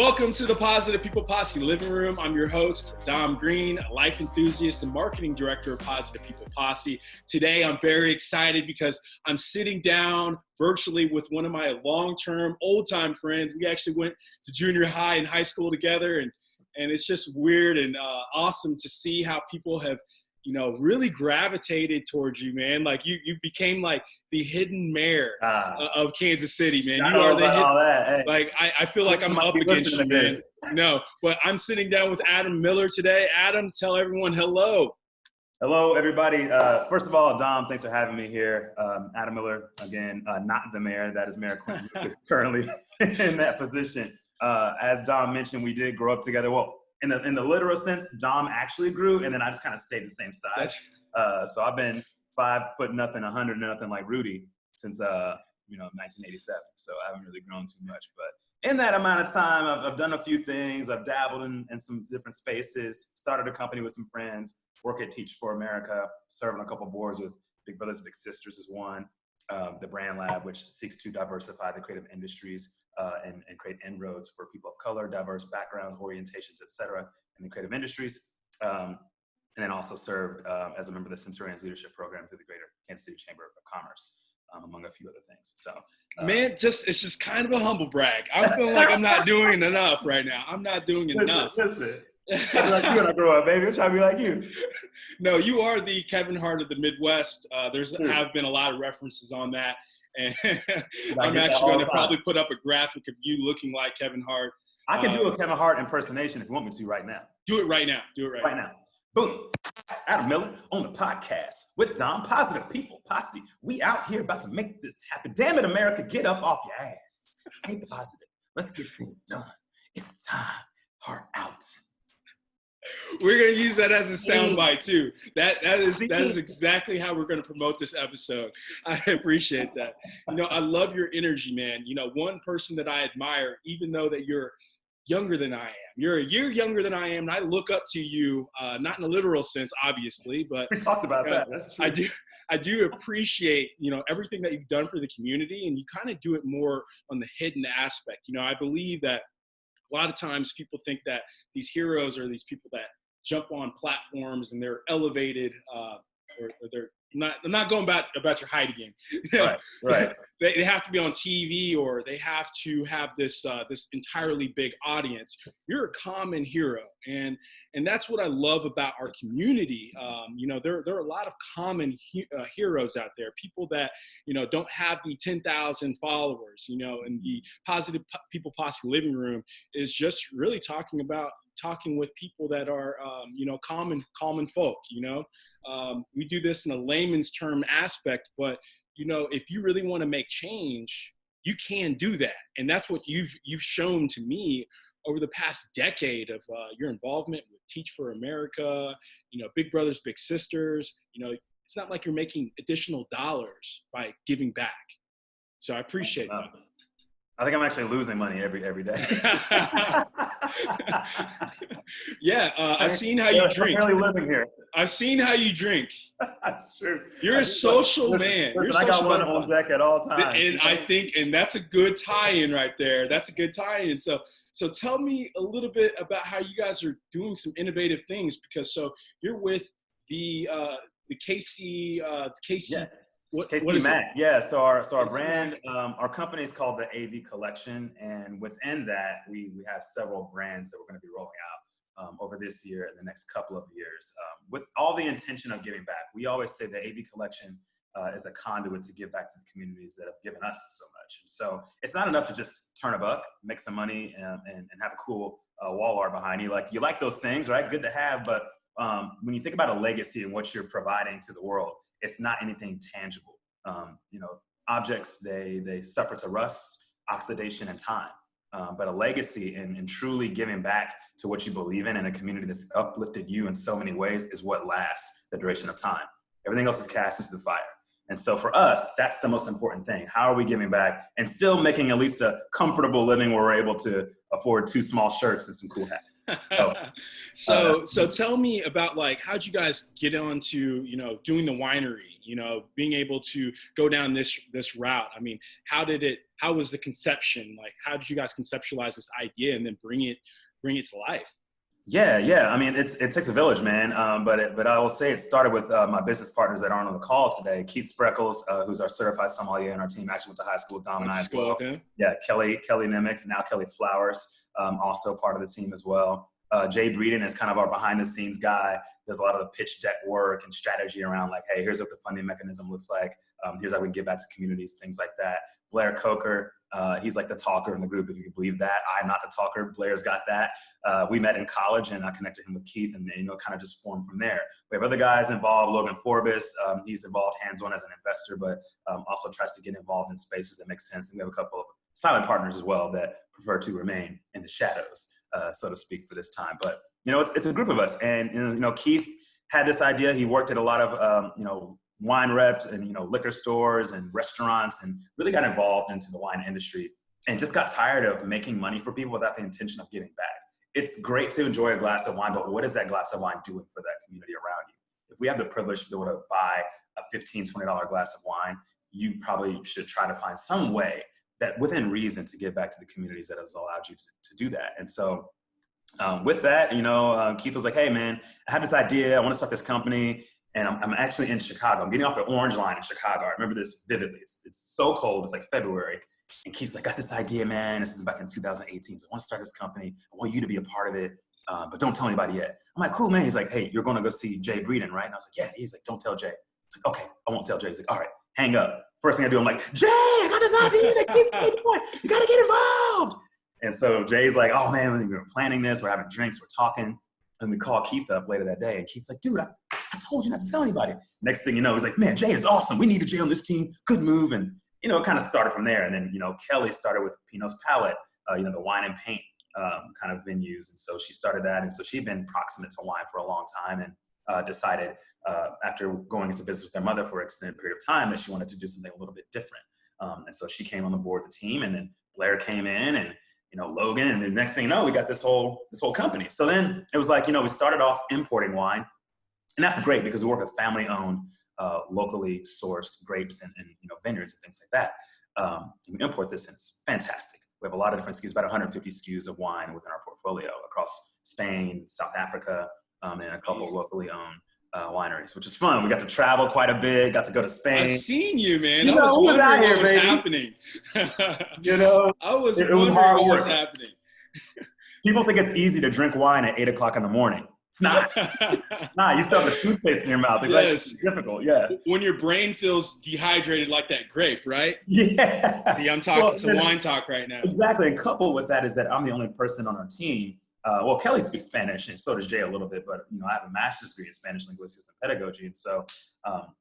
Welcome to the Positive People Posse Living Room. I'm your host, Dom Green, a life enthusiast and marketing director of Positive People Posse. Today, I'm very excited because I'm sitting down virtually with one of my long-term, old-time friends. We actually went to junior high and high school together, and it's just weird and awesome to see how people have really gravitated towards you, man. Like you became like the hidden mayor of Kansas City, man. You are the hidden, like I feel like I'm up against you, man. No, but I'm sitting down with Adam Miller today. Adam, tell everyone hello. Hello, everybody. First of all, Dom, thanks for having me here. Adam Miller, again, not the mayor. That is Mayor Quinn, is currently in that position. As Dom mentioned, we did grow up together. Well, in the literal sense, Dom actually grew, and then I just kind of stayed the same size. So I've been 5'0", 100 nothing like Rudy since 1987. So I haven't really grown too much. But in that amount of time, I've done a few things. I've dabbled in some different spaces. Started a company with some friends. Work at Teach for America. Serve on a couple boards with Big Brothers Big Sisters is one. The Brand Lab, which seeks to diversify the creative industries. And create inroads for people of color, diverse backgrounds, orientations, et cetera, in the creative industries. And then also served as a member of the Centurions Leadership Program through the Greater Kansas City Chamber of Commerce, among a few other things. So, man, it's just kind of a humble brag. I feel like I'm not doing enough right now. I'm not doing enough. Listen. I'm like you when I grow up, baby. I'm trying to be like you. No, you are the Kevin Hart of the Midwest. Have been a lot of references on that. And I'm actually going to probably put up a graphic of you looking like Kevin Hart. I can do a Kevin Hart impersonation if you want me to right now. Do it right now. Right now. Boom. Adam Miller on the podcast with Dom, Positive People Posse. We out here about to make this happen. Damn it, America, get up off your ass. Stay positive. Let's get things done. It's time. Heart out. We're going to use that as a soundbite too. That is exactly how we're going to promote this episode. I appreciate that. I love your energy, man. One person that I admire, even though that you're younger than I am. You're a year younger than I am, and I look up to you, not in a literal sense, obviously, but we talked about that. That's true. I do appreciate, everything that you've done for the community, and you kind of do it more on the hidden aspect. I believe that a lot of times people think that these heroes are these people that jump on platforms and they're elevated, or they're not. I'm not going about your height again. Right. They have to be on TV, or they have to have this entirely big audience. You're a common hero, and that's what I love about our community. There are a lot of common heroes out there. People that don't have the 10,000 followers. And the Positive People Posse Living Room is just really talking with people that are common folk. We do this in a layman's term aspect, but if you really want to make change, you can do that. And that's what you've shown to me over the past decade of your involvement with Teach for America, Big Brothers Big Sisters. It's not like you're making additional dollars by giving back. So I appreciate that. I think I'm actually losing money every day. Yeah, I've seen how you drink. I'm barely living here. I've seen how you drink. That's true. You're a social man. I got one on deck at all times. And that's a good tie-in right there. That's a good tie-in. So tell me a little bit about how you guys are doing some innovative things, because you're with the KC. Yeah. What is it? Yeah, so our brand, our company is called the AV Collection, and within that, we have several brands that we're going to be rolling out over this year and the next couple of years, with all the intention of giving back. We always say the AV Collection is a conduit to give back to the communities that have given us so much. And so it's not enough to just turn a buck, make some money, and have a cool wall art behind you. You like those things, right? Good to have, but when you think about a legacy and what you're providing to the world, it's not anything tangible. Objects, they suffer to rust, oxidation, and time. But a legacy and truly giving back to what you believe in and a community that's uplifted you in so many ways is what lasts the duration of time. Everything else is cast into the fire. And so for us, that's the most important thing. How are we giving back and still making at least a comfortable living where we're able to afford 2 small shirts and some cool hats? So tell me about how'd you guys get on to, doing the winery? you know, being able to go down this route? I mean, how was the conception? Like, how did you guys conceptualize this idea and then bring it to life? Yeah. I mean, it takes a village, man. But I will say it started with my business partners that aren't on the call today. Keith Spreckles, who's our certified sommelier in our team, actually went to high school with Dom and I as well. Yeah, Kelly Nimick, now Kelly Flowers, also part of the team as well. Jay Breeden is kind of our behind the scenes guy, does a lot of the pitch deck work and strategy around like, hey, here's what the funding mechanism looks like. Here's how we give back to communities, things like that. Blair Coker, he's like the talker in the group, if you can believe that. I'm not the talker. Blair's got that. We met in college, and I connected him with Keith, and you know, kind of just formed from there. We have other guys involved. Logan Forbes, he's involved hands-on as an investor, but also tries to get involved in spaces that make sense. And we have a couple of silent partners as well that prefer to remain in the shadows, so to speak, for this time. But you know, it's a group of us, and you know, Keith had this idea. He worked at a lot of you know, wine reps and, you know, liquor stores and restaurants, and really got involved into the wine industry and just got tired of making money for people without the intention of giving back. It's great to enjoy a glass of wine, but what is that glass of wine doing for that community around you? If we have the privilege to be able to buy a $15, $20 glass of wine, you probably should try to find some way that within reason to give back to the communities that has allowed you to do that. And so with that, you know, Keith was like, hey man, I have this idea. I want to start this company. And I'm actually in Chicago. I'm getting off the Orange Line in Chicago. I remember this vividly. It's so cold. It's like February. And Keith's like, got this idea, man. This is back in 2018. So I want to start this company. I want you to be a part of it, but don't tell anybody yet. I'm like, cool, man. He's like, hey, you're going to go see Jay Breeden, right? And I was like, yeah. He's like, don't tell Jay. It's like, okay, I won't tell Jay. He's like, all right, hang up. First thing I do, I'm like, Jay, I got this idea that Keith's doing. You got to get involved. And so Jay's like, oh, man, we were planning this. We're having drinks. We're talking. And we call Keith up later that day. And Keith's like, dude, I told you not to tell anybody. Next thing you know, he's like, man, Jay is awesome. We need a Jay on this team. Good move. And, you know, it kind of started from there. And then, you know, Kelly started with Pinot's Palette, you know, the wine and paint kind of venues. And so she started that. And so she'd been proximate to wine for a long time, and decided after going into business with their mother for an extended period of time that she wanted to do something a little bit different. And so she came on the board with the team, and then Blair came in, and you know, Logan, and the next thing you know, we got this whole company. So then it was like, you know, we started off importing wine, and that's great because we work with family-owned, locally sourced grapes and you know, vineyards and things like that. And we import this, and it's fantastic. We have a lot of different SKUs, about 150 SKUs of wine within our portfolio across Spain, South Africa, and a couple of locally owned wineries, which is fun. We got to travel quite a bit, got to go to Spain. I've seen you, man. You I was wondering here, what was baby. happening. You know, I was it wondering was hard what work. was happening. People think it's easy to drink wine at 8 o'clock in the morning. It's not. Nah, you still have the toothpaste in your mouth. It's Yes. like difficult, yeah. When your brain feels dehydrated like that grape, right? Yeah. See, I'm talking some wine talk right now. Exactly. And coupled with that is that I'm the only person on our team. Well, Kelly speaks Spanish, and so does Jay a little bit, but you know, I have a master's degree in Spanish linguistics and pedagogy. And so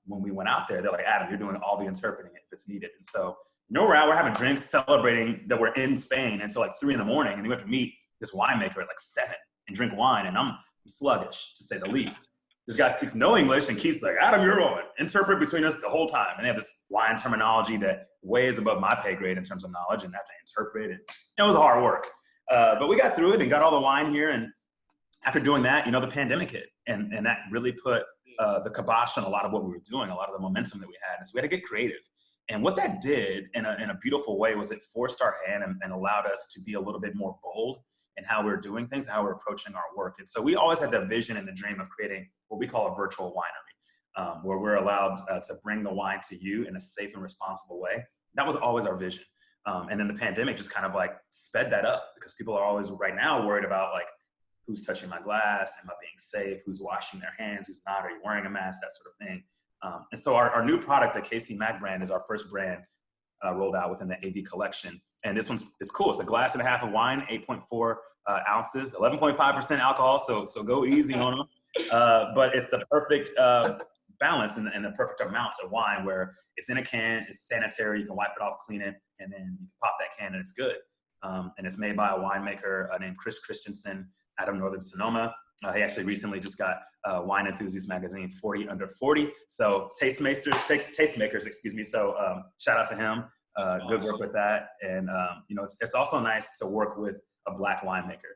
when we went out there, they're like, Adam, you're doing all the interpreting if it's needed. And so, you know, we're having drinks celebrating that we're in Spain until like 3 a.m. And then we have to meet this winemaker at like 7 and drink wine. And I'm sluggish, to say the least. This guy speaks no English, and Keith's like, Adam, you're on. Interpret between us the whole time. And they have this wine terminology that way is above my pay grade in terms of knowledge, and I have to interpret it. It was hard work. But we got through it and got all the wine here. And after doing that, you know, the pandemic hit. And that really put the kibosh on a lot of what we were doing, a lot of the momentum that we had. And so we had to get creative. And what that did in a beautiful way was it forced our hand and allowed us to be a little bit more bold in how we're doing things, and how we're approaching our work. And so we always had the vision and the dream of creating what we call a virtual winery, where we're allowed to bring the wine to you in a safe and responsible way. That was always our vision. And then the pandemic just kind of like sped that up, because people are always right now worried about like, who's touching my glass? Am I being safe? Who's washing their hands? Who's not? Are you wearing a mask? That sort of thing. And so our new product, the KC Mac brand, is our first brand rolled out within the AV collection. And this it's cool. It's a glass and a half of wine, 8.4 ounces, 11.5% alcohol. So go easy on them. But it's the perfect balance and the perfect amount of wine, where it's in a can, it's sanitary, you can wipe it off, clean it, and then you can pop that can and it's good. And it's made by a winemaker named Chris Christensen out of Northern Sonoma. He actually recently just got Wine Enthusiast magazine 40 under 40. So tastemakers, excuse me. So shout out to him. Good work with that. And you know, it's also nice to work with a Black winemaker.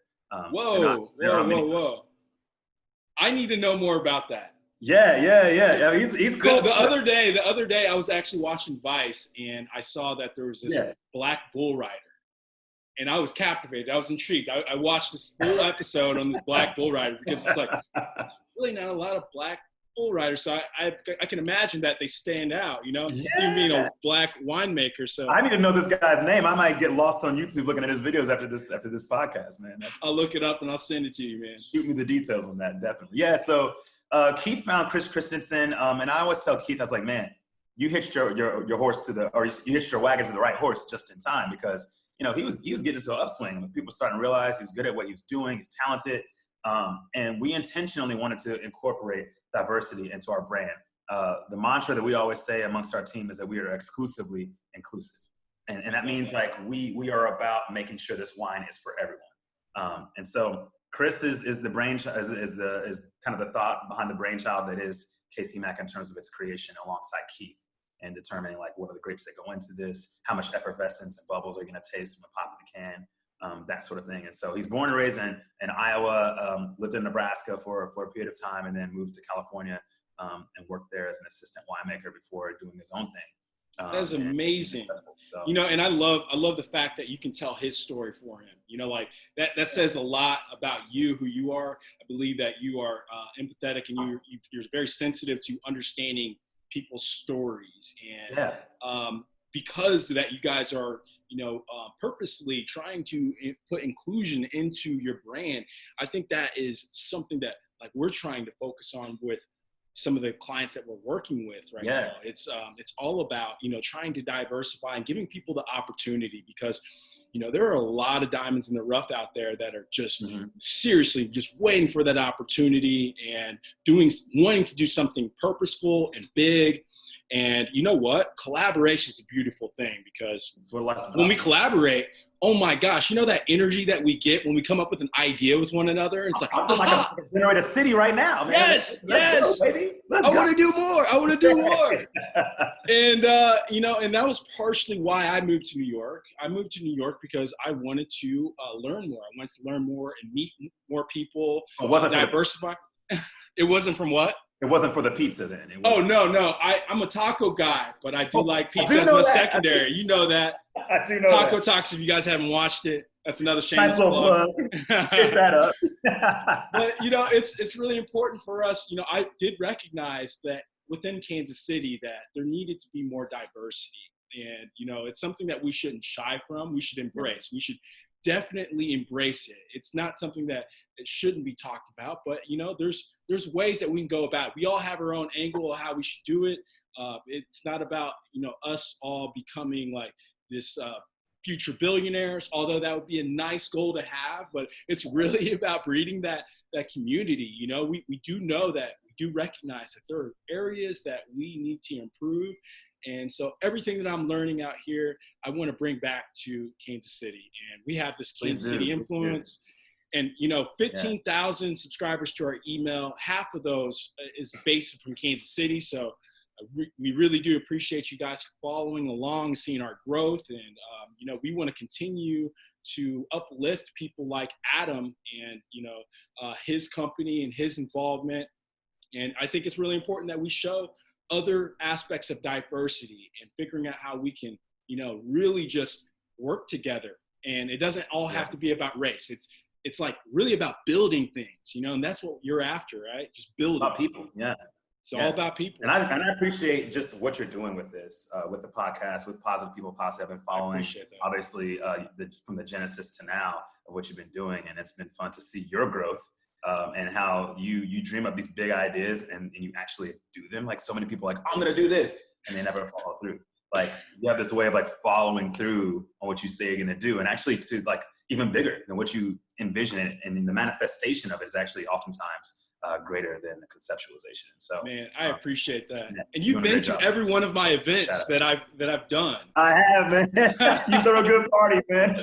Whoa. I need to know more about that. Yeah. He's cool. The other day, I was actually watching Vice, and I saw that there was this black bull rider, and I was captivated. I was intrigued. I watched this whole episode on this black bull rider because it's like really not a lot of black bull riders. So I can imagine that they stand out. You being a black winemaker. So I need to know this guy's name. I might get lost on YouTube looking at his videos after this podcast, man. I'll look it up and I'll send it to you, man. Shoot me the details on that, definitely. Yeah. So Keith found Chris Christensen, and I always tell Keith, I was like, man, you hitched your horse you hitched your wagon to the right horse just in time, because he was getting into an upswing. People were starting to realize he was good at what he was doing. He's talented, and we intentionally wanted to incorporate diversity into our brand. The mantra that we always say amongst our team is that we are exclusively inclusive, and that means like we are about making sure this wine is for everyone. And so Chris is the brainchild, is kind of the thought behind the brainchild that is KC Mac in terms of its creation, alongside Keith, and determining like what are the grapes that go into this, how much effervescence and bubbles are you going to taste from the pop of the can, that sort of thing. And so he's born and raised in Iowa, lived in Nebraska for a period of time, and then moved to California and worked there as an assistant winemaker before doing his own thing. That's amazing. So, and I love the fact that you can tell his story for him. Like that says a lot about you, who you are. I believe that you are empathetic, and you're very sensitive to understanding people's stories. And because that you guys are, purposely trying to put inclusion into your brand, I think that is something that like we're trying to focus on with some of the clients that we're working with right now. It's all about, trying to diversify and giving people the opportunity, because, there are a lot of diamonds in the rough out there that are just seriously just waiting for that opportunity and wanting to do something purposeful and big. And you know what? Collaboration is a beautiful thing, because when we collaborate, oh my gosh, that energy that we get when we come up with an idea with one another. It's like, I'm like a generate a city right now, man. Yes. Go, baby. I want to do more. And, and that was partially why I moved to New York. I moved to New York because I wanted to learn more. I wanted to learn more and meet more people, diversify. It wasn't from what? It wasn't for the pizza then. No. I'm a taco guy, but I do like pizza as my secondary. You know that. I do know Taco that. Talks, if you guys haven't watched it, that's another shameless plug. Get that up. But, it's really important for us. I did recognize that within Kansas City that there needed to be more diversity. And, it's something that we shouldn't shy from. We should embrace. We should definitely embrace it. It's not something that it shouldn't be talked about, but there's ways that we can go about it. We all have our own angle of how we should do it. It's not about us all becoming like this future billionaires, although that would be a nice goal to have, but it's really about breeding that community. We do know that, we do recognize that there are areas that we need to improve. And so everything that I'm learning out here, I want to bring back to Kansas City. And we have this Kansas City influence. And, 15,000 subscribers to our email. Half of those is based from Kansas City. So we really do appreciate you guys following along, seeing our growth. And, we want to continue to uplift people like Adam and, his company and his involvement. And I think it's really important that we show other aspects of diversity and figuring out how we can, really just work together. And it doesn't all have to be about race. It's like really about building things, and that's what you're after, right? Just building about people. Yeah. It's all about people. And I appreciate just what you're doing with this, with the podcast, with Positive People Posse. I've been following, obviously, from the genesis to now of what you've been doing. And it's been fun to see your growth. And how you dream up these big ideas and you actually do them. Like so many people are like, I'm going to do this, and they never follow through. Like you have this way of like following through on what you say you're going to do, and actually to like even bigger than what you envision it. And the manifestation of it is actually oftentimes greater than the conceptualization. So, man, I appreciate that. And you've been to every one of my events that I've done. I have, man. You throw a good party, man.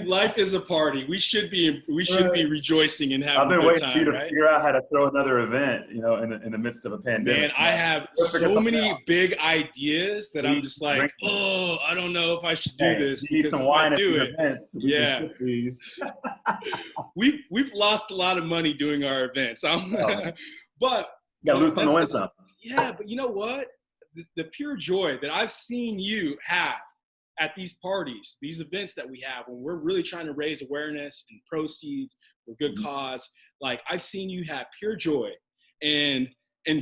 Life is a party. We should be rejoicing and having a good time. I've been waiting for you to figure out how to throw another event, in the midst of a pandemic. Man, I have so many big ideas that I'm just like, I don't know if I should do this because if I do it, we've lost a lot of money doing our events. But You got to lose some to win that's, some. yeah, but you know what? The pure joy that I've seen you have at these parties, these events that we have, when we're really trying to raise awareness and proceeds for good cause, like I've seen you have pure joy, and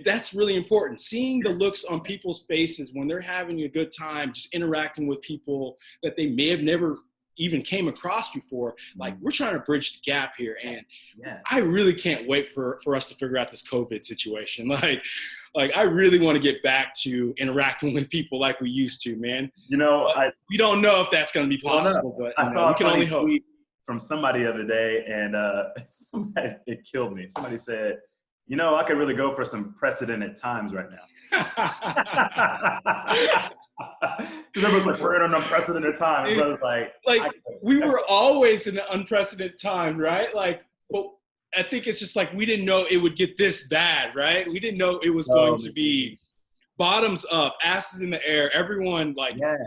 that's really important. Seeing the looks on people's faces when they're having a good time, just interacting with people that they may have never even came across before. Like, we're trying to bridge the gap here, and I really can't wait for us to figure out this COVID situation. Like I really want to get back to interacting with people like we used to, man. You know, we don't know if that's going to be possible, but I saw we can only hope. From somebody the other day, and it killed me. Somebody said, you know, I could really go for some precedented times right now. Because everyone's like, we're in an unprecedented time. And brother's like we were always in an unprecedented time, right? Like, but I think it's just like we didn't know it would get this bad, right? We didn't know it was going to be bottoms up, asses in the air, everyone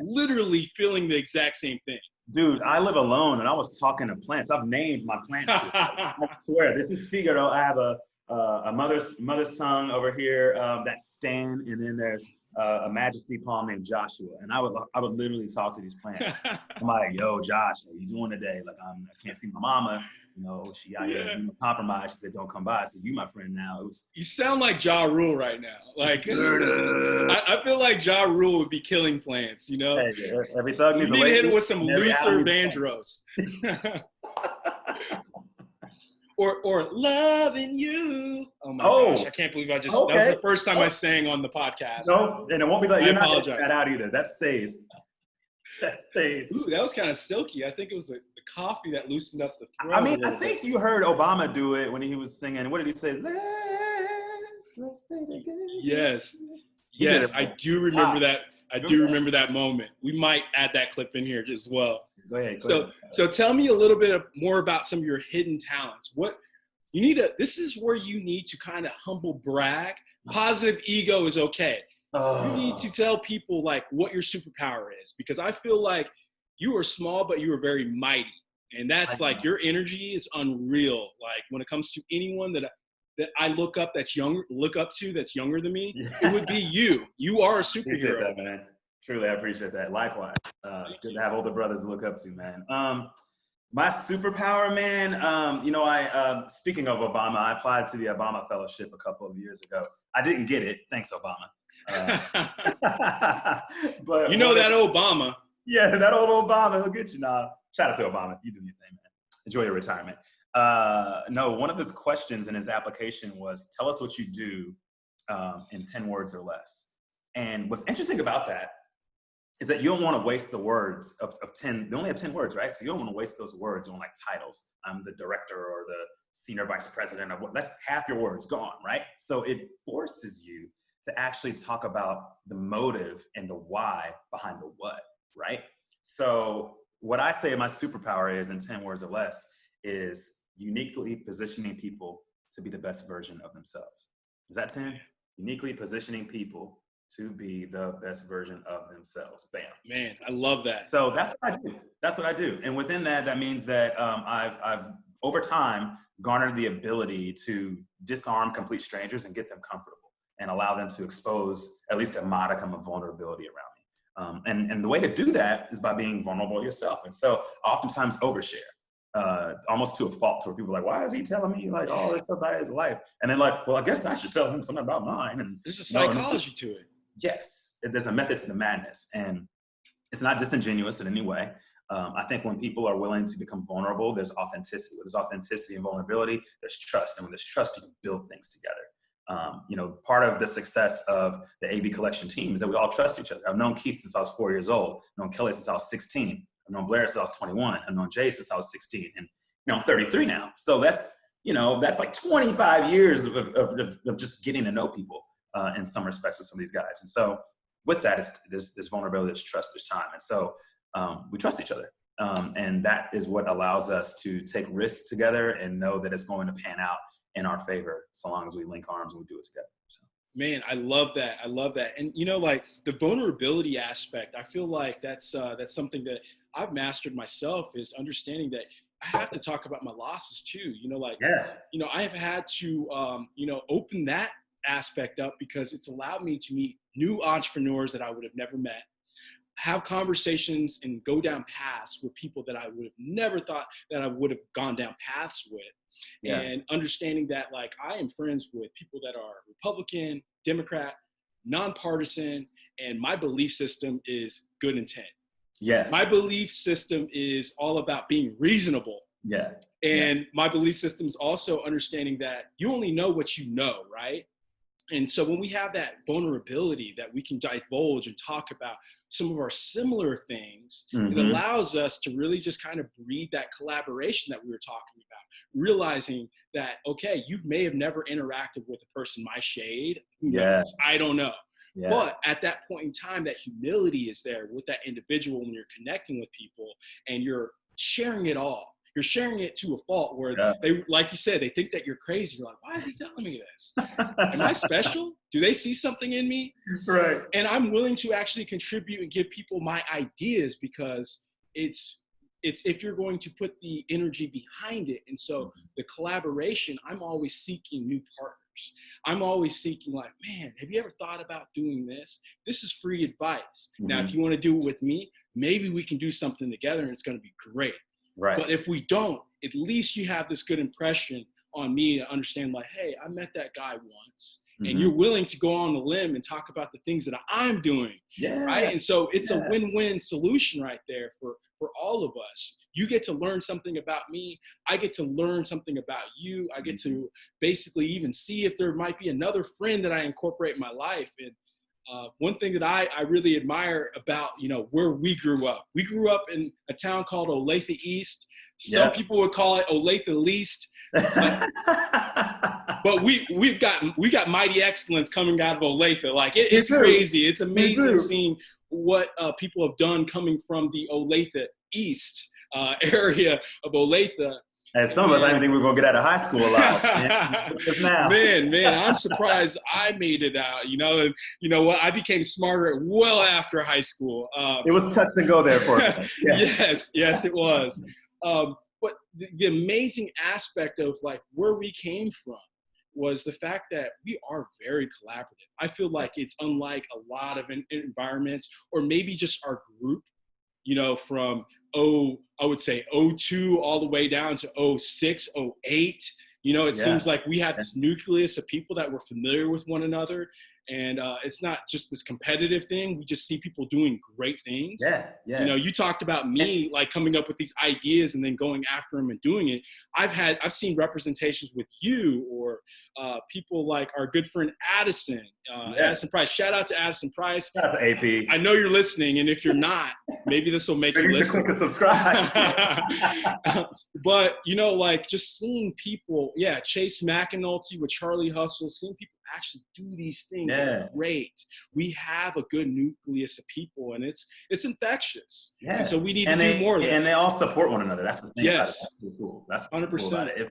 literally feeling the exact same thing. Dude, I live alone, and I was talking to plants. I've named my plants. I swear, this is Figaro. I have a mother's tongue over here, that's Stan, and then there's a majesty palm named Joshua. And I would literally talk to these plants. I'm like, yo, Josh, how you doing today? Like, I can't see my mama. You know, she out here compromised. She said, don't come by. I said, you my friend now. You sound like Ja Rule right now. Like, I feel like Ja Rule would be killing plants, you know? Hey, every thug needs you need to hit it with some Luther Vandross. or loving you. Oh my gosh, I can't believe that was the first time I sang on the podcast. No, and it won't be like, you're not going to that out either. That stays. That stays. Ooh, that was kind of silky. I think it was the coffee that loosened up the throat. I mean, I think you heard Obama do it when he was singing. What did he say? Let's stay together. Yes, I do remember that. I do remember that moment. We might add that clip in here as well. Go ahead. So tell me a little bit more about some of your hidden talents. What you need this is where you need to kind of humble brag. Positive ego is okay. You need to tell people like what your superpower is, because I feel like you are small, but you are very mighty. And that's like your energy is unreal. Like when it comes to anyone that I look up that's younger than me, it would be you. You are a superhero. That, man. Truly, I appreciate that. Likewise. It's good to have older brothers to look up to, man. My superpower, man, you know, speaking of Obama, I applied to the Obama Fellowship a couple of years ago. I didn't get it. Thanks, Obama. But you know that Obama. Yeah, that old Obama, he'll get you now. Shout out to Obama. You do your thing, man. Enjoy your retirement. No, one of his questions in his application was, tell us what you do in 10 words or less. And what's interesting about that is that you don't want to waste the words of 10. They only have 10 words, right? So you don't want to waste those words on like titles. I'm the director or the senior vice president of what. That's half your words gone, right? So it forces you to actually talk about the motive and the why behind the what, right? So what I say my superpower is in 10 words or less is uniquely positioning people to be the best version of themselves. Is that 10? Uniquely positioning people to be the best version of themselves. Bam. Man, I love that. So that's what I do. That's what I do. And within that, that means that I've over time garnered the ability to disarm complete strangers and get them comfortable and allow them to expose at least a modicum of vulnerability around me. And the way to do that is by being vulnerable yourself. And so oftentimes overshare, almost to a fault, to where people are like, why is he telling me like all this stuff about his life? And then like, well, I guess I should tell him something about mine. And there's a psychology to it. Yes, there's a method to the madness, and it's not disingenuous in any way. I think when people are willing to become vulnerable, there's authenticity. When there's authenticity and vulnerability, there's trust. And when there's trust, you can build things together. You know, part of the success of the AV Collection team is that we all trust each other. I've known Keith since I was 4 years old. I've known Kelly since I was 16. I've known Blair since I was 21. I've known Jay since I was 16. And, you know, I'm 33 now. So that's, you know, that's like 25 years of just getting to know people in some respects with some of these guys. And so with that, there's vulnerability, there's trust, there's time. And so we trust each other. And that is what allows us to take risks together and know that it's going to pan out in our favor so long as we link arms and we do it together. So. Man, I love that. I love that. And, you know, like the vulnerability aspect, I feel like that's something that I've mastered myself, is understanding that I have to talk about my losses too. You know, like, you know, I have had to, you know, open that aspect up because it's allowed me to meet new entrepreneurs that I would have never met, have conversations and go down paths with people that I would have never thought that I would have gone down paths with. Yeah. And understanding that, like, I am friends with people that are Republican, Democrat, nonpartisan, and my belief system is good intent. Yeah. My belief system is all about being reasonable. Yeah. And my belief system is also understanding that you only know what you know, right? And so when we have that vulnerability that we can divulge and talk about some of our similar things, it allows us to really just kind of breed that collaboration that we were talking about, realizing that, okay, you may have never interacted with a person my shade. Who knows? I don't know. Yeah. But at that point in time, that humility is there with that individual when you're connecting with people and you're sharing it all. You're sharing it to a fault where they, like you said, they think that you're crazy. You're like, why is he telling me this? Am I special? Do they see something in me? Right. And I'm willing to actually contribute and give people my ideas because it's if you're going to put the energy behind it. And so the collaboration, I'm always seeking new partners. I'm always seeking like, man, have you ever thought about doing this? This is free advice. Now, if you want to do it with me, maybe we can do something together and it's going to be great. Right. But if we don't, at least you have this good impression on me to understand like, hey, I met that guy once and you're willing to go on the limb and talk about the things that I'm doing. Yeah. Right. And so it's a win-win solution right there for all of us. You get to learn something about me. I get to learn something about you. I get to basically even see if there might be another friend that I incorporate in my life. And one thing that I really admire about, where we grew up in a town called Olathe East. Some people would call it Olathe Least. But we got mighty excellence coming out of Olathe. Like it's crazy. It's amazing seeing what people have done coming from the Olathe East area of Olathe. And some of us, I didn't think we were going to get out of high school alive. Man, I'm surprised I made it out, and you know what? I became smarter well after high school. It was touch and go there for us. Yes, it was. But the amazing aspect of like where we came from was the fact that we are very collaborative. I feel like it's unlike a lot of environments, or maybe just our group, from I would say 02 all the way down to 06, 08. It seems like we had this nucleus of people that were familiar with one another. And it's not just this competitive thing. We just see people doing great things. Yeah. You talked about me like coming up with these ideas and then going after them and doing it. I've seen representations with you or people like our good friend Addison, Addison Price. Shout out to Addison Price. Shout out to AP. I know you're listening, and if you're not, maybe this will make you listen. Click and subscribe. But like just seeing people, Chase McAnulty with Charlie Hustle, seeing people actually do these things are great. We have a good nucleus of people, and it's infectious. And so we need to do more of that. And they all support one another. That's the thing. Yes. That's really cool. That's 100%. Cool about it.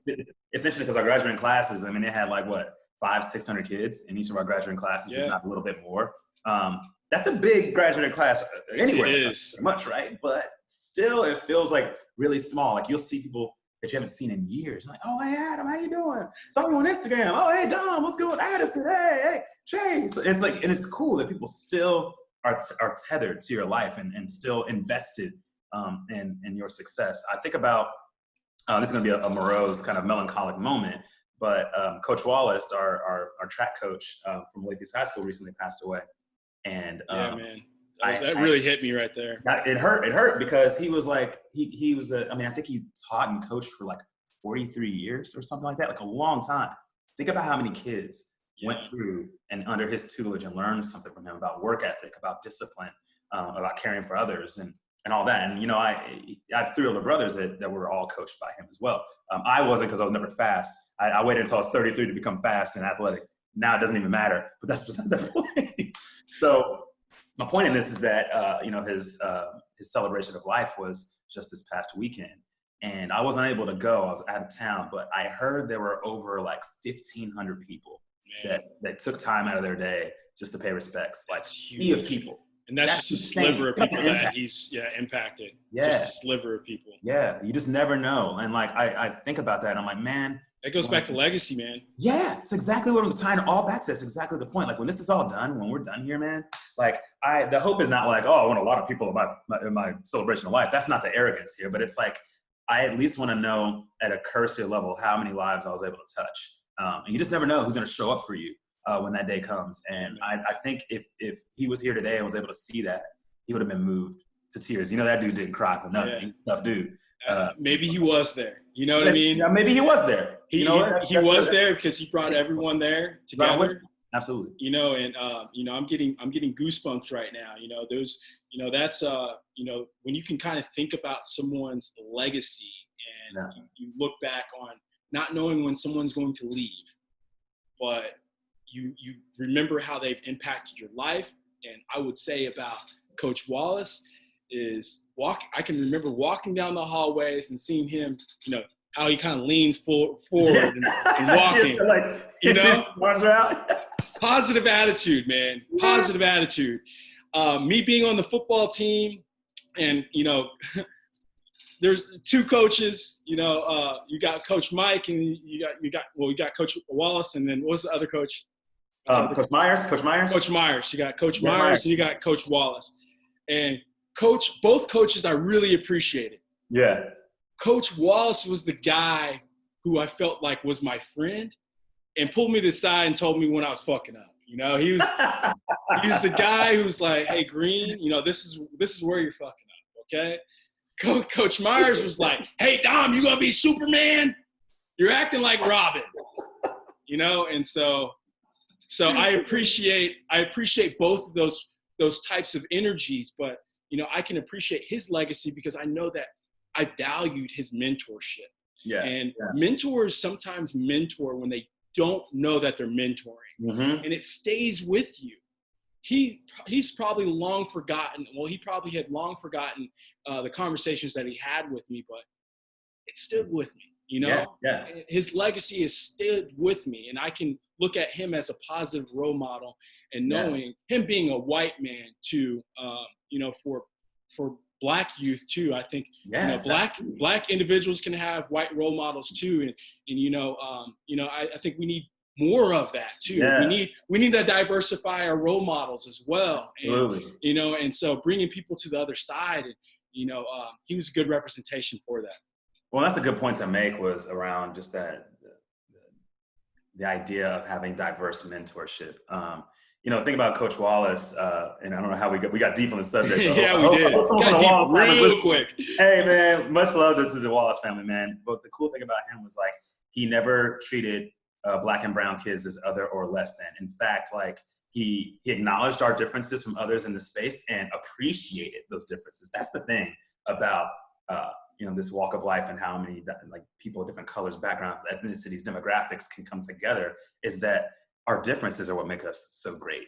It's interesting because our graduating classes, they had like 500-600 kids in each of our graduating classes, if not a little bit more. That's a big graduating class anyway. It is. Much, right? But still, it feels like really small. Like you'll see people that you haven't seen in years. Like, oh, hey, Adam, how you doing? Saw you on Instagram. Oh, hey, Dom, what's going on? Addison, hey, Chase. It's like, and it's cool that people still are tethered to your life and still invested in your success. I think about, this is going to be a morose kind of melancholic moment, but Coach Wallace, our track coach from Olathe High School, recently passed away. And man. That really hit me right there. It hurt because he was like, he was I think he taught and coached for like 43 years or something like that, like a long time. Think about how many kids went through and under his tutelage and learned something from him about work ethic, about discipline, about caring for others and all that. And, I have 3 older brothers that were all coached by him as well. I wasn't because I was never fast. I waited until I was 33 to become fast and athletic. Now it doesn't even matter, but that's beside the point. So, my point in this is that, his celebration of life was just this past weekend. And I wasn't able to go. I was out of town. But I heard there were over like 1,500 people that took time out of their day just to pay respects. Like, sea of people. And that's just a sliver of people that he's impacted. Yeah. Just a sliver of people. Yeah. You just never know. And like, I think about that. And I'm like, man, That goes back to legacy, man. Yeah, it's exactly what I'm tying it all back to. That's exactly the point. Like when this is all done, when we're done here, man, like the hope is not like, oh, I want a lot of people in my celebration of life. That's not the arrogance here, but it's like, I at least want to know at a cursory level how many lives I was able to touch. And you just never know who's going to show up for you when that day comes. And I think if he was here today and was able to see that, he would have been moved to tears. You know, that dude didn't cry for nothing. He's a tough dude. Maybe he was there. You know what I mean? Yeah, maybe he was there. He was there because he brought everyone there together. Absolutely. You know, and you know, I'm getting goosebumps right now. You know, those, you know, that's you know, when you can kind of think about someone's legacy and you look back on not knowing when someone's going to leave, but you remember how they've impacted your life. And I would say about Coach Wallace is I can remember walking down the hallways and seeing him, you know, how he kind of leans forward and walking, like, you know, positive attitude, man, positive attitude. Me being on the football team and, you know, there's two coaches, you know, you got Coach Mike and you got Coach Wallace. And then what was the other coach? Coach Myers. You got Coach Myers and you got Coach Wallace. And both coaches I really appreciated. Yeah. Coach Wallace was the guy who I felt like was my friend and pulled me to the side and told me when I was fucking up. You know, he was the guy who's like, hey, Green, you know, this is where you're fucking up, okay? Coach Myers was like, hey, Dom, you gonna be Superman? You're acting like Robin. You know, and so I appreciate both of those types of energies, but you know, I can appreciate his legacy because I know that I valued his mentorship. Yeah. And mentors sometimes mentor when they don't know that they're mentoring. Mm-hmm. And it stays with you. He's probably long forgotten. Well, he probably had long forgotten the conversations that he had with me, but it stood with me. You know, his legacy is still with me, and I can look at him as a positive role model. And knowing him being a white man too, you know, for Black youth too, I think you know black individuals can have white role models too, and you know, I think we need more of that too. Yeah. We need to diversify our role models as well. And, absolutely. You know, and so bringing people to the other side, and you know, he was a good representation for that. Well, that's a good point to make, was around just that the idea of having diverse mentorship. You know, think about Coach Wallace, and I don't know how we got deep on the subject. So yeah, we did. Got deep real quick. Hey, man, much love to the Wallace family, man. But the cool thing about him was like he never treated Black and brown kids as other or less than. In fact, like he acknowledged our differences from others in the space and appreciated those differences. That's the thing about you know, this walk of life and how many like people of different colors, backgrounds, ethnicities, demographics can come together, is that our differences are what make us so great.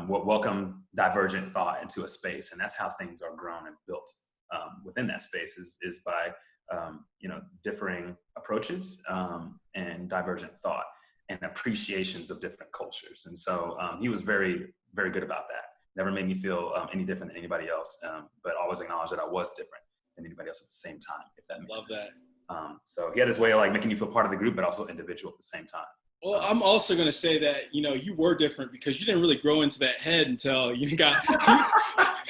What welcome divergent thought into a space, and that's how things are grown and built within that space is by you know, differing approaches and divergent thought and appreciations of different cultures. And so he was very, very good about that. Never made me feel any different than anybody else, but always acknowledged that I was different than anybody else at the same time, if that makes sense. Love that. So he had his way of like making you feel part of the group, but also individual at the same time. Well, I'm also going to say that, you know, you were different because you didn't really grow into that head until you got,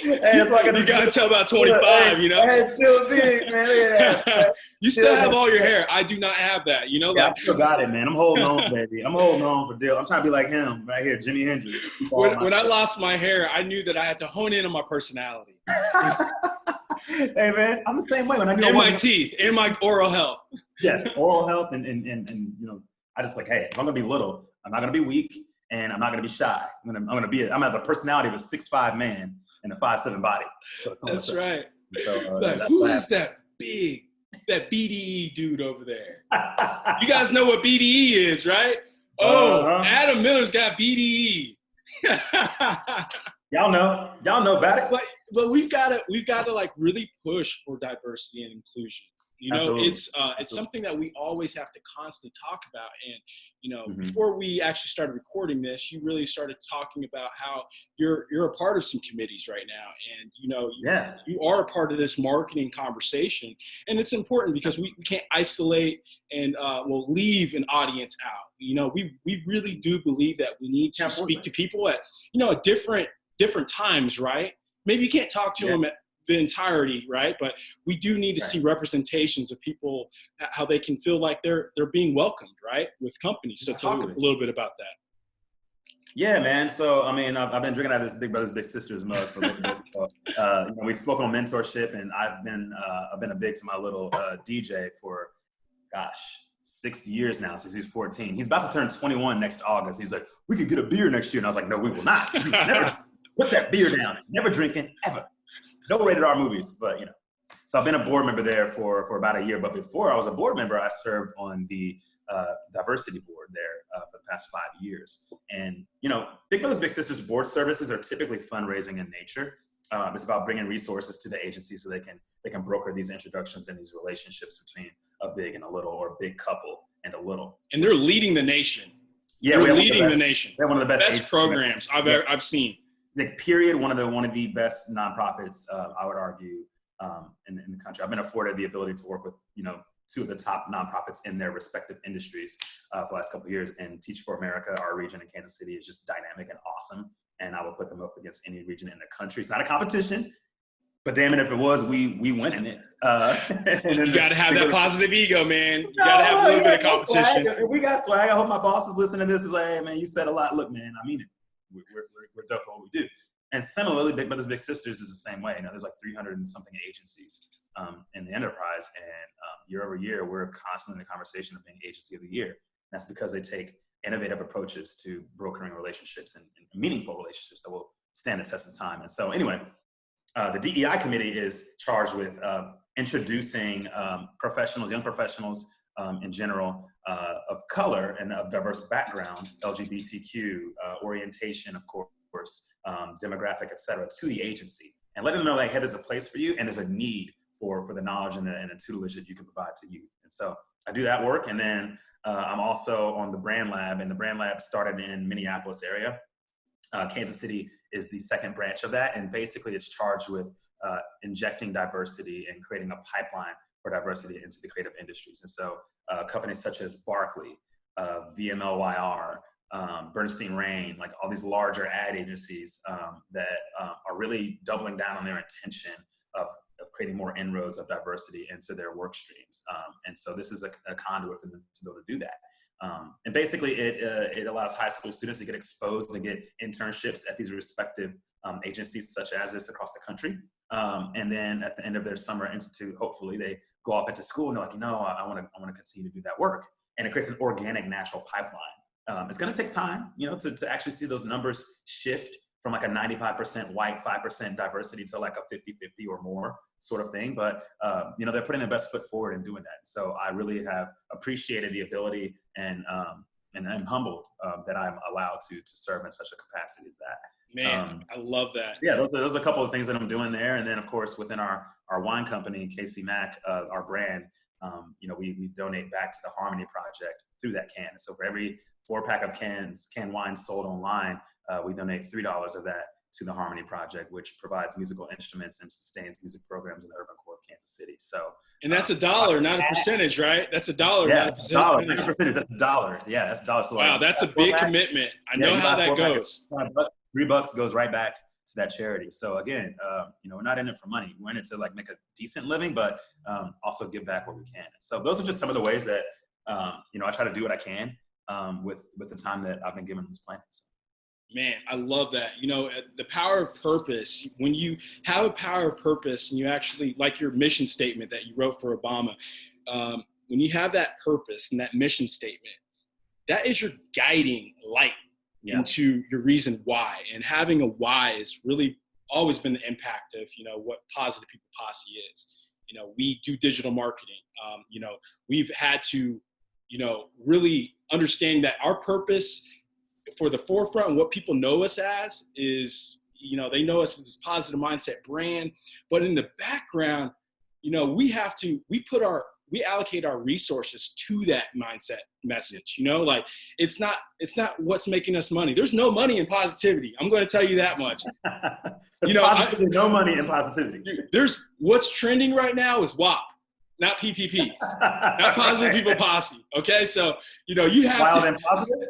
you got until about 25, you know? Hey, it's still big, man. You still have all your hair. I do not have that, you know? Yeah, I still got it, man. I'm holding on, baby. I'm holding on for deal. I'm trying to be like him right here, Jimi Hendrix. When I lost my hair, I knew that I had to hone in on my personality. Hey, man, I'm the same way. When I knew and my teeth, and my oral health. Yes, oral health, and you know, I just like, hey, if I'm gonna be little, I'm not gonna be weak, and I'm not gonna be shy. I'm gonna have the personality of a 6'5" man and a 5'7" body. So that's right. So, like, who is that BDE dude over there? You guys know what BDE is, right? Oh, Adam Miller's got BDE. Y'all know about it. But we've got to like really push for diversity and inclusion. You know, Absolutely. it's something that we always have to constantly talk about. And, you know, Mm-hmm. before we actually started recording this, you really started talking about how you're a part of some committees right now. And, you know, Yeah. you are a part of this marketing conversation. And it's important because we can't isolate and leave an audience out. You know, we really do believe that we need to speak to people at, you know, at different times, right? Maybe you can't talk to them at the entirety, right? But we do need to see representations of people, how they can feel like they're being welcomed, right, with companies. So talk a little bit about that. Yeah, man. So, I mean, I've been drinking out of this Big Brothers Big Sisters mug for a little bit. So, you know, we've spoken on mentorship, and I've been a big to my little DJ for, 6 years now, since he's 14. He's about to turn 21 next August. He's like, we could get a beer next year. And I was like, no, we will not. Never put that beer down. Never drinking, ever. No rated R movies, but, you know. So I've been a board member there for about a year. But before I was a board member, I served on the diversity board there for the past 5 years. And, you know, Big Brothers Big Sisters board services are typically fundraising in nature. It's about bringing resources to the agency so they can broker these introductions and these relationships between a big and a little, or a big couple and a little. And they're leading the nation. Yeah, they're leading the nation. They're one of the best programs I've seen. Like, period, one of the best nonprofits, I would argue, in the country. I've been afforded the ability to work with, you know, 2 of the top nonprofits in their respective industries for the last couple of years. And Teach for America, our region in Kansas City, is just dynamic and awesome. And I will put them up against any region in the country. It's not a competition, but damn it, if it was, we win in it. You got to have that positive ego, man. You got to have a little bit of competition. Swag. We got swag. I hope my boss is listening to this. Is like, hey, man, you said a lot. Look, man, I mean it. We're dope at what we do. And similarly, Big Brothers Big Sisters is the same way. You know, there's like 300 and something agencies in the enterprise, and year over year, we're constantly in the conversation of being Agency of the Year. That's because they take innovative approaches to brokering relationships and meaningful relationships that will stand the test of time. And so, anyway, the DEI committee is charged with introducing young professionals in general, of color and of diverse backgrounds, LGBTQ, orientation, of course, demographic, et cetera, to the agency, and letting them know, like, hey, there's a place for you, and there's a need for the knowledge and the tutelage that you can provide to youth. And so I do that work. And then I'm also on the Brand Lab, and the Brand Lab started in Minneapolis area. Kansas City is the second branch of that. And basically it's charged with injecting diversity and creating a pipeline for diversity into the creative industries. And so companies such as Barkley, VMLYR, Bernstein Rain, like all these larger ad agencies that are really doubling down on their intention of creating more inroads of diversity into their work streams. And so this is a conduit for them to be able to do that. And basically it allows high school students to get exposed and get internships at these respective agencies such as this across the country. And then at the end of their summer institute, hopefully they go off into school and they're like, you know, I want to continue to do that work. And it creates an organic, natural pipeline. It's going to take time, you know, to actually see those numbers shift from like a 95% white, 5% diversity to like a 50-50 or more sort of thing. But, you know, they're putting their best foot forward in doing that. So I really have appreciated the ability and I'm humbled that I'm allowed to serve in such a capacity as that. Man, I love that. Yeah, those are a couple of things that I'm doing there. And then, of course, within our wine company, KC Mack, our brand, you know, we donate back to the Harmony Project through that can. So for every 4-pack of canned wine sold online, we donate $3 of that to the Harmony Project, which provides musical instruments and sustains music programs in the urban core of Kansas City. So, and that's $1, not a percentage, right? That's $1, yeah, not a percentage. Not a percentage. That's $1. Yeah, that's $1. So wow, that's a big commitment. I know how that goes. $3 goes right back to that charity. So again, you know, we're not in it for money. We're in it to like make a decent living, but also give back where we can. So those are just some of the ways that you know, I try to do what I can with the time that I've been given this planet. Man, I love that. You know, the power of purpose, when you have a power of purpose and you actually, like your mission statement that you wrote for Obama, when you have that purpose and that mission statement, that is your guiding light into your reason why. And having a why has really always been the impact of, you know, what Positive People Posse is. You know, we do digital marketing. You know, we've had to, you know, really understand that our purpose for the forefront and what people know us as is, you know, they know us as this positive mindset brand, but in the background, we allocate our resources to that mindset message. Like it's not what's making us money. There's no money in positivity. I'm going to tell you that much. No money in positivity. There's what's trending right now is WAP, not PPP, not Positive People Posse. Okay, so you have wild and positive.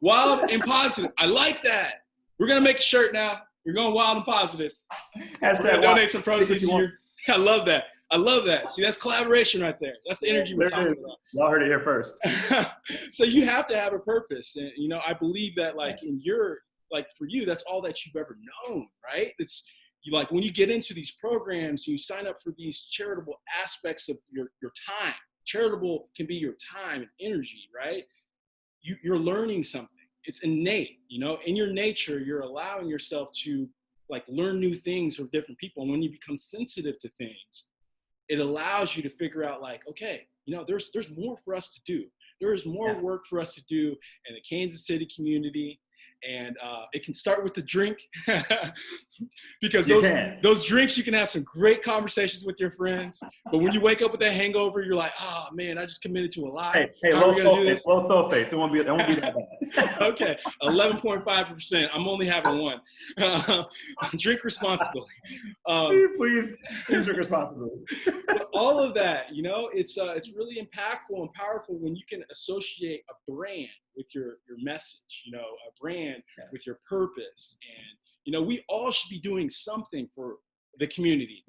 Wild and positive. I like that. We're gonna make a shirt now. We're going wild and positive. We're gonna donate some proceeds here. I love that. See, that's collaboration right there. That's the energy we're talking about. Y'all heard it here first. So you have to have a purpose. And, I believe that for you, that's all that you've ever known, right? It's when you get into these programs, you sign up for these charitable aspects of your time. Charitable can be your time and energy, right? You're learning something. It's innate, in your nature, you're allowing yourself to learn new things from different people. And when you become sensitive to things, it allows you to figure out okay, there's more for us to do. There is more work for us to do in the Kansas City community. And it can start with the drink because those drinks, you can have some great conversations with your friends. But when you wake up with that hangover, you're like, oh man, I just committed to a lie. How are we gonna do this? Low sulfates. It won't be that bad. Okay, 11.5%. I'm only having one. Drink responsibly. Please drink responsibly. All of that, it's really impactful and powerful when you can associate a brand with your message, a brand with your purpose. And, we all should be doing something for the community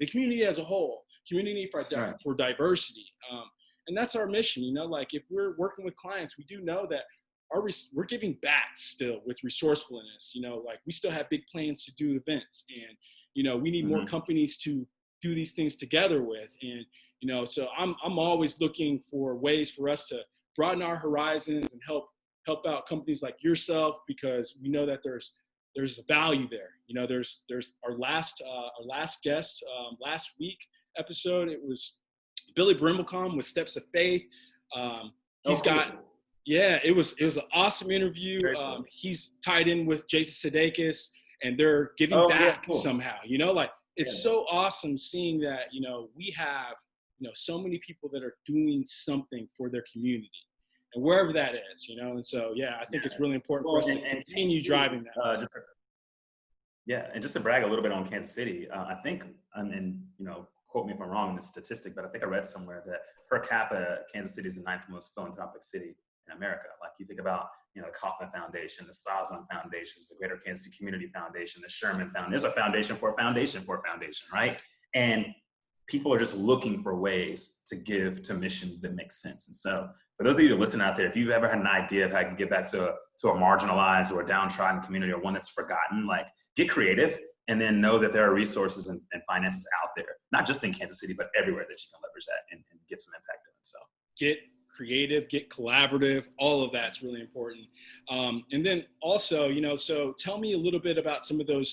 as a whole, community for diversity. And that's our mission, if we're working with clients, we do know that we're giving back still with resourcefulness, we still have big plans to do events and, we need more companies to do these things together with. And, so I'm always looking for ways for us to broaden our horizons and help out companies like yourself, because we know that there's value there. There's our last guest last week episode. It was Billy Brimblecom with Steps of Faith. It was an awesome interview. Cool. He's tied in with Jason Sudeikis, and they're giving back somehow. It's so awesome seeing that we have so many people that are doing something for their community. And wherever that is, and so, I think it's really important for us to continue driving that. And just to brag a little bit on Kansas City, I think, and quote me if I'm wrong in this statistic, but I think I read somewhere that per capita, Kansas City is the 9th most philanthropic city in America. Like you think about, the Kauffman Foundation, the Sazon Foundation, the Greater Kansas City Community Foundation, the Sherman Foundation. There's a foundation for a foundation for a foundation, right? And people are just looking for ways to give to missions that make sense. And so for those of you that listen out there, if you've ever had an idea of how you can get back to a marginalized or a downtrodden community or one that's forgotten, get creative and then know that there are resources and finances out there, not just in Kansas City, but everywhere that you can leverage that and get some impact on it. So get creative, get collaborative, all of that's really important. And then also, so tell me a little bit about some of the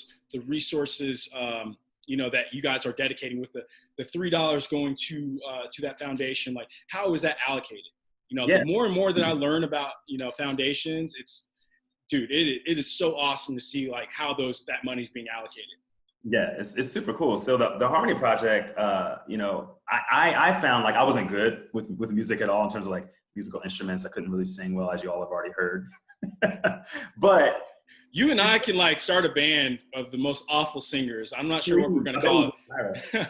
resources, that you guys are dedicating with the $3 going to that foundation. How is that allocated? The more and more that I learn about, foundations, it is so awesome to see how that money's being allocated. Yeah, it's super cool. So the Harmony Project, I found I wasn't good with music at all in terms of musical instruments. I couldn't really sing well, as you all have already heard. But you and I can start a band of the most awful singers. I'm not sure what we're going to call it.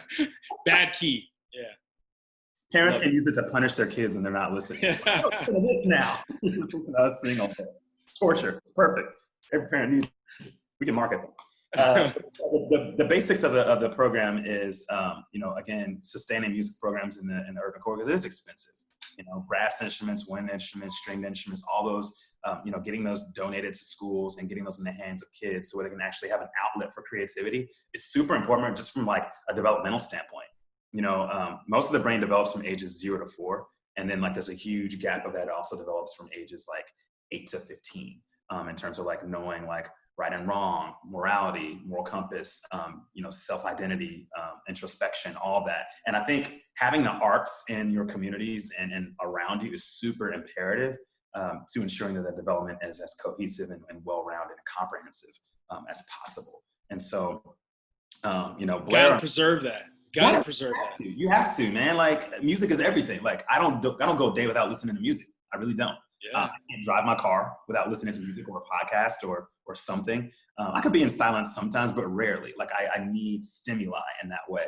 Bad key. Yeah. Parents can use it to punish their kids when they're not listening. This now. Just listen to us sing all day. Torture. It's perfect. Every parent needs it. We can market them. The basics of the program is, again, sustaining music programs in the urban core, because it is expensive. Brass instruments, wind instruments, stringed instruments, all those, getting those donated to schools and getting those in the hands of kids so they can actually have an outlet for creativity is super important, just from a developmental standpoint. Most of the brain develops from ages 0 to 4. And then there's a huge gap of that also develops from ages 8 to 15, in terms of knowing right and wrong, morality, moral compass, self-identity, introspection, all that. And I think having the arts in your communities and around you is super imperative to ensuring that the development is as cohesive and well-rounded and comprehensive as possible. And so, Blair— gotta preserve that. Gotta preserve that. You have to, man. Like, music is everything. Like, I don't go a day without listening to music. I really don't. Yeah. I can't drive my car without listening to music or a podcast or something. I could be in silence sometimes, but rarely. Like, I need stimuli in that way.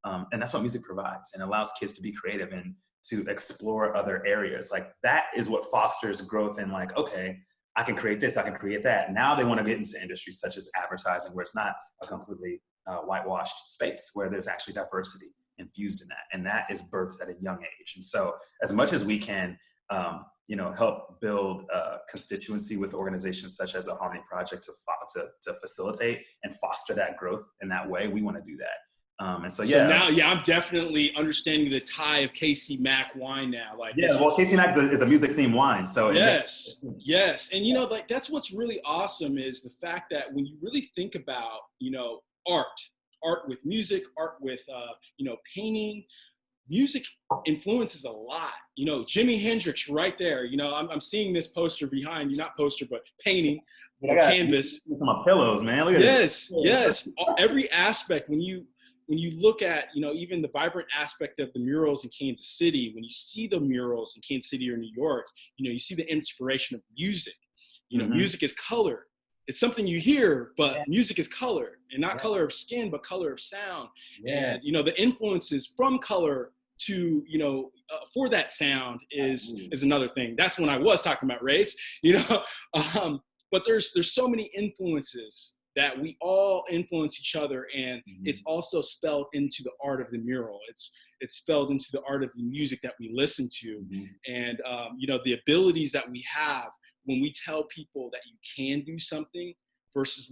And that's what music provides, and allows kids to be creative and to explore other areas. Like, that is what fosters growth in, like, okay, I can create this, I can create that. Now they want to get into industries such as advertising, where it's not a completely whitewashed space, where there's actually diversity infused in that. And that is birthed at a young age. And so as much as we can, help build constituency with organizations such as the Harmony Project to facilitate and foster that growth in that way, we want to do that. So now, I'm definitely understanding the tie of KC Mack wine now. Like, KC Mack is a music themed wine. So yes, and like, that's what's really awesome is the fact that when you really think about art with music, art with painting, music influences a lot. Jimi Hendrix right there. I'm seeing this poster behind you, not poster, but painting or canvas. My pillows, man. Look at this. Yes. Every aspect, when you look at, even the vibrant aspect of the murals in Kansas City, when you see the murals in Kansas City or New York, you see the inspiration of music. Music is color. It's something you hear, but music is color, and not color of skin, but color of sound. And, the influences from color to, for that sound is another thing. That's when I was talking about race, but there's so many influences that we all influence each other, and it's also spelled into the art of the mural. It's spelled into the art of the music that we listen to, and the abilities that we have when we tell people that you can do something versus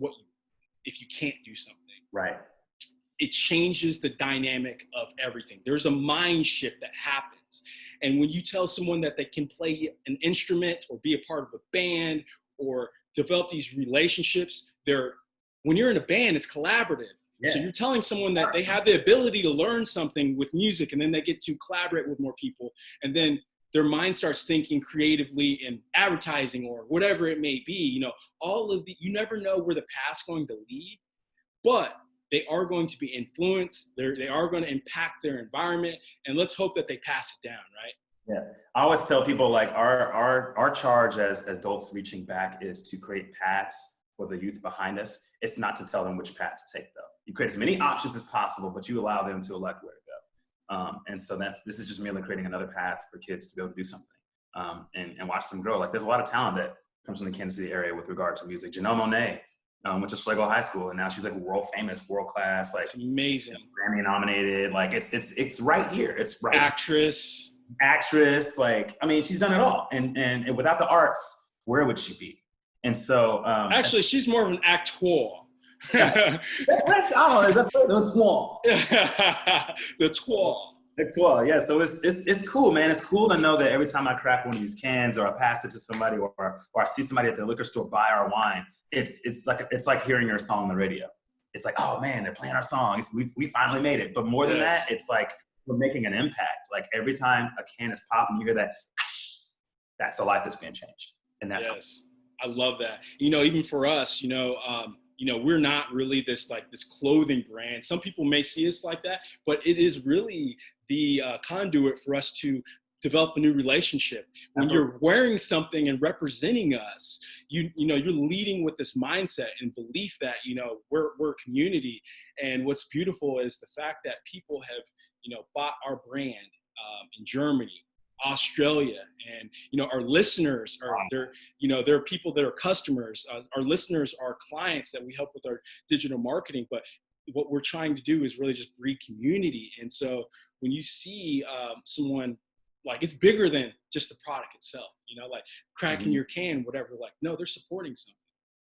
if you can't do something. Right. It changes the dynamic of everything. There's a mind shift that happens, and when you tell someone that they can play an instrument or be a part of a band or develop these relationships, when you're in a band, it's collaborative. So you're telling someone that they have the ability to learn something with music, and then they get to collaborate with more people. And then their mind starts thinking creatively in advertising or whatever it may be. You never know where the path's going to lead, but they are going to be influenced. They are going to impact their environment. And let's hope that they pass it down, right? Yeah. I always tell people, like, our charge as adults reaching back is to create paths for the youth behind us. It's not to tell them which path to take, though. You create as many options as possible, but you allow them to elect where to go. And so this is just merely creating another path for kids to be able to do something and watch them grow. Like, there's a lot of talent that comes from the Kansas City area with regard to music. Janelle Monáe went to Schlegel High School, and now she's like world famous, world class, like, it's amazing, Grammy nominated. Like, it's right here. It's right. Actress. Like, I mean, she's done it all. And without the arts, where would she be? And so, actually, she's more of an actor. The tour, yeah. So it's cool, man. It's cool to know that every time I crack one of these cans, or I pass it to somebody, or I see somebody at the liquor store buy our wine, it's like hearing your song on the radio. It's like, oh man, they're playing our song. We finally made it. But more than that, it's like we're making an impact. Like, every time a can is popping, you hear that. That's a life that's being changed, and that's cool. I love that. Even for us, we're not really this clothing brand. Some people may see us like that, but it is really the conduit for us to develop a new relationship. When you're wearing something and representing us, you're leading with this mindset and belief that, we're a community. And what's beautiful is the fact that people have, bought our brand in Germany, Australia, and our listeners are there are people that are customers. Our listeners are clients that we help with our digital marketing, but what we're trying to do is really just breed community. And so when you see someone, like, it's bigger than just the product itself, like cracking your can, whatever, like, no, they're supporting something.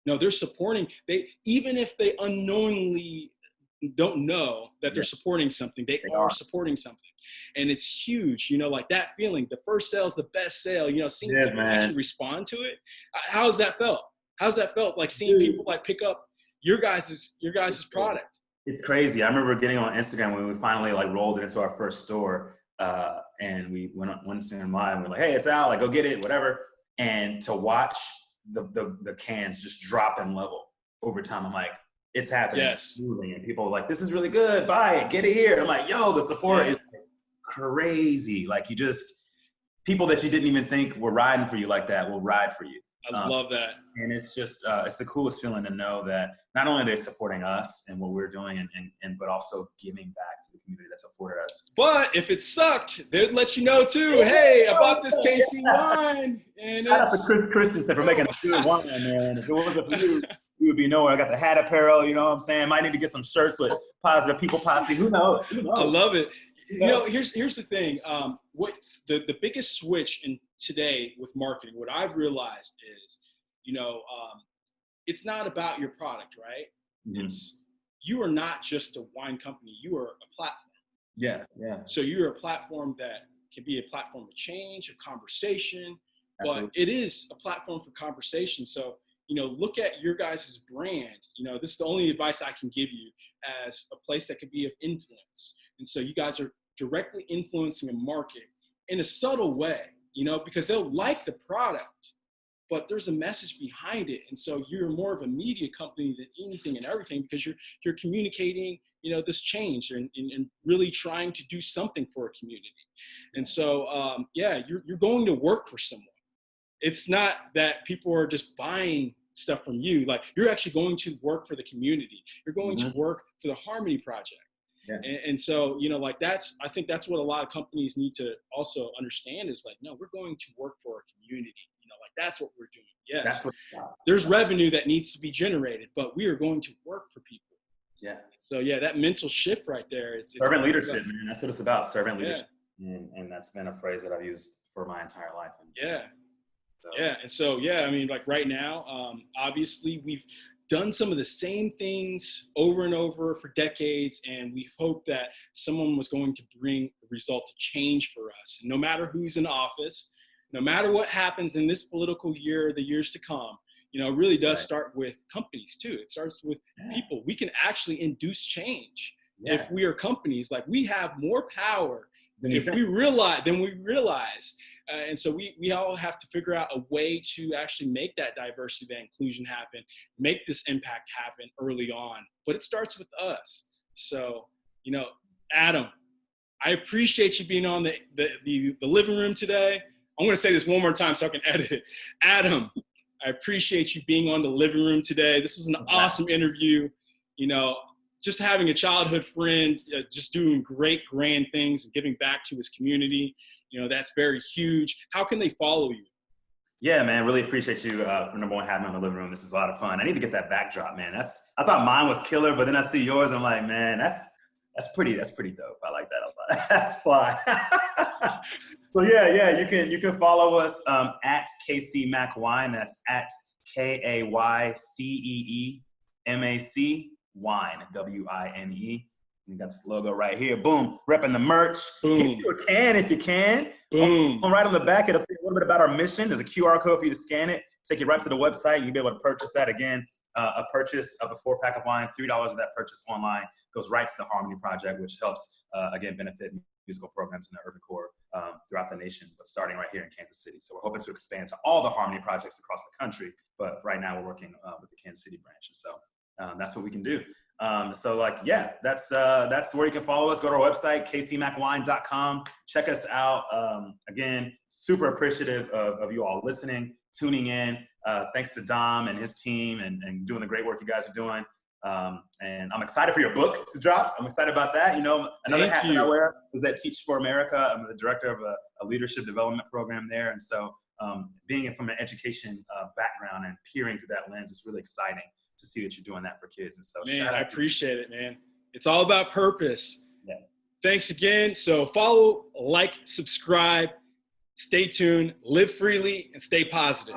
No, they're supporting, even if they unknowingly don't know that they're supporting something, they are supporting something. And it's huge, like that feeling. The first sale is the best sale, seeing people actually respond to it. How's that felt? Like seeing people like pick up your guys' product? It's crazy. I remember getting on Instagram when we finally like rolled it into our first store, and we went on Instagram Live, and we're like, hey, it's out, like, go get it, whatever. And to watch the cans just drop in level over time, I'm like, it's happening. Yes. And people are like, this is really good. Buy it. Get it here. I'm like, yo, the support is crazy. Like people that you didn't even think were riding for you like that will ride for you. I love that. And it's just, it's the coolest feeling to know that not only are they supporting us and what we're doing, but also giving back to the community that's afforded us. But if it sucked, they'd let you know too. Hey, I bought this KC wine. And shout out to Chris Christensen for making a good wine, man. If it wasn't for you, we would be nowhere. I got the hat apparel, you know what I'm saying? Might need to get some shirts with Positive People Posse. Who knows? I love it. You know, here's the thing. What the biggest switch in today with marketing, what I've realized is, it's not about your product, right? Mm-hmm. You are not just a wine company. You are a platform. Yeah. So you're a platform that can be a platform of change, a conversation, Absolutely. But it is a platform for conversation. So, look at your guys' brand. This is the only advice I can give you as a place that could be of influence. And so you guys are directly influencing a market in a subtle way, because they'll like the product, but there's a message behind it. And so you're more of a media company than anything and everything, because you're communicating, this change and really trying to do something for a community. And so, you're going to work for someone. It's not that people are just buying stuff from you. Like, you're actually going to work for the community. You're going to work for the Harmony Project. Yeah. And so, I think that's what a lot of companies need to also understand is like, no, we're going to work for our community. That's what we're doing. Yes. There's revenue that needs to be generated, but we are going to work for people. Yeah. So that mental shift right there. It's servant leadership, man. That's what it's about. Servant leadership. And that's been a phrase that I've used for my entire life. And so, right now, obviously we've done some of the same things over and over for decades, and we hoped that someone was going to bring a result of change for us. No matter who's in office, no matter what happens in this political year, the years to come, it really does start with companies too. It starts with people. We can actually induce change if we are companies. Like, we have more power than we realize. And so we all have to figure out a way to actually make that diversity, that inclusion happen, make this impact happen early on. But it starts with us. So, Adam, I appreciate you being on the living room today. I'm going to say this one more time so I can edit it. Adam, I appreciate you being on the living room today. This was an awesome interview. Just having a childhood friend, just doing great, grand things and giving back to his community. That's very huge. How can they follow you? Yeah, man, really appreciate you for number one having me on the living room. This is a lot of fun. I need to get that backdrop, man. I thought mine was killer, but then I see yours. I'm like, man, that's pretty dope. I like that a lot. That's fly. So you can follow us at KC Mac Wine. That's at KAYCEEMAC Wine, WINE. We got this logo right here. Boom. Repping the merch. Boom. Get you a can if you can. Boom. Right on the back, it'll say a little bit about our mission. There's a QR code for you to scan it. Take you right to the website. You'll be able to purchase that. Again, a purchase of a 4-pack of wine, $3 of that purchase online goes right to the Harmony Project, which helps, again, benefit musical programs in the urban core throughout the nation, but starting right here in Kansas City. So we're hoping to expand to all the Harmony Projects across the country, but right now we're working with the Kansas City branch. And so that's what we can do. That's where you can follow us. Go to our website, kcmacwine.com. Check us out. Again, super appreciative of you all listening, tuning in. Thanks to Dom and his team and doing the great work you guys are doing. And I'm excited for your book to drop. I'm excited about that. Another hat that I wear is at Teach for America. I'm the director of a leadership development program there. And so being from an education background and peering through that lens is really exciting to see that you're doing that for kids. And so, man, I appreciate it, man. It's all about purpose. Yeah. Thanks again. So follow, like, subscribe, stay tuned, live freely, and stay positive.